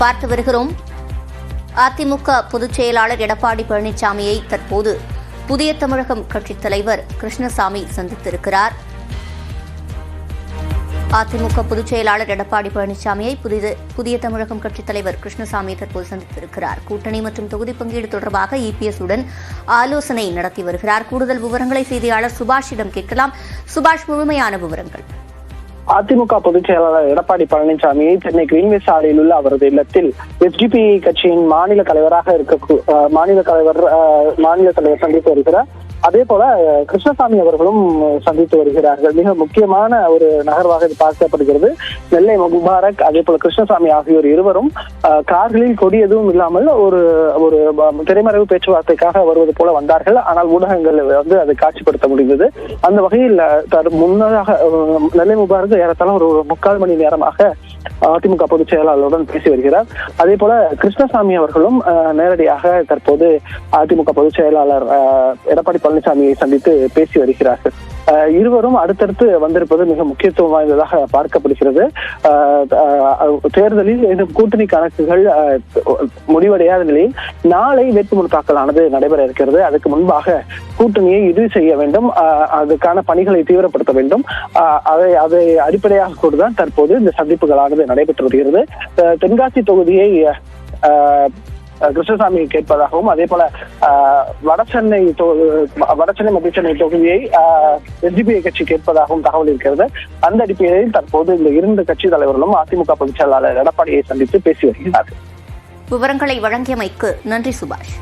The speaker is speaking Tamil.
பார்த்து வருகிறோம். அதிமுக பொதுச் செயலாளர் எடப்பாடி பழனிசாமியை தற்போது புதிய தமிழகம் கட்சித் தலைவர் கிருஷ்ணசாமி சந்தித்திருக்கிறார். அதிமுக பொதுச் செயலாளர் எடப்பாடி பழனிசாமியை புதிய தமிழகம் கட்சித் தலைவர் கிருஷ்ணசாமி தற்போது சந்தித்திருக்கிறார். கூட்டணி மற்றும் தொகுதி பங்கீடு தொடர்பாக இபிஎஸ் உடன் ஆலோசனை நடத்தி வருகிறார். கூடுதல் விவரங்களை செய்தியாளர் சுபாஷிடம் கேட்கலாம். சுபாஷ், முழுமையான விவரங்கள். அதிமுக பொதுச் செயலாளர் எடப்பாடி பழனிசாமியை சென்னை கிரீன்வேஸ் சாலையில் உள்ள அவரது இல்லத்தில் எஸ்டிபி கட்சியின் மாநில தலைவர் சந்தித்து வருகிறார். அதே போல கிருஷ்ணசாமி அவர்களும் சந்தித்து வருகிறார்கள். மிக முக்கியமான ஒரு நகர்வாக இது பார்க்கப்படுகிறது. நெல்லை முபாரக் அதே போல கிருஷ்ணசாமி ஆகியோர் இருவரும் கார்களில் கொடி எதுவும் இல்லாமல் ஒரு திரைமறைவு பேச்சுவார்த்தைக்காக வருவது போல வந்தார்கள். ஆனால் ஊடகங்கள் அதை காட்சிப்படுத்த முடிந்தது. அந்த வகையில் முன்னதாக நெல்லை முபாரக் ஏறத்தாழ ஒரு 3/4 மணி நேரமாக அதிமுக பொதுச் செயலாளருடன் பேசி வருகிறார். அதே போல கிருஷ்ணசாமி அவர்களும் நேரடியாக தற்போது அதிமுக பொதுச் செயலாளர் எடப்பாடி பழனிசாமியை சந்தித்து பேசி வருகிறார்கள். இருவரும் அடுத்தடுத்து வந்திருப்பது மிக முக்கியத்துவம் வாய்ந்ததாக பார்க்கப்படுகிறது. தேர்தலில் இந்த கூட்டணி கணக்குகள் முடிவடையாத நிலையில் நாளை வேட்புமனு தாக்கலானது நடைபெற இருக்கிறது. அதுக்கு முன்பாக கூட்டணியை இறுதி செய்ய வேண்டும், அதுக்கான பணிகளை தீவிரப்படுத்த வேண்டும். அதை அடிப்படையாக கொண்டுதான் தற்போது இந்த சந்திப்புகளானது நடைபெற்று வருகிறது. தென்காசி தொகுதியை கிருஷ்ணசாமி கேட்பதாகவும் அதே போல வடசென்னை மத்திய சென்னை தொகுதியை எஸ்டிபிஐ கட்சி கேட்பதாகவும் தகவல் இருக்கிறது. அந்த அடிப்படையில் தற்போது இந்த 2 கட்சி தலைவர்களும் அதிமுக பொதுச் செயலாளர் எடப்பாடியை சந்தித்து பேசி வருகிறார்கள். விவரங்களை வழங்கியமைக்கு நன்றி சுபாஷ்.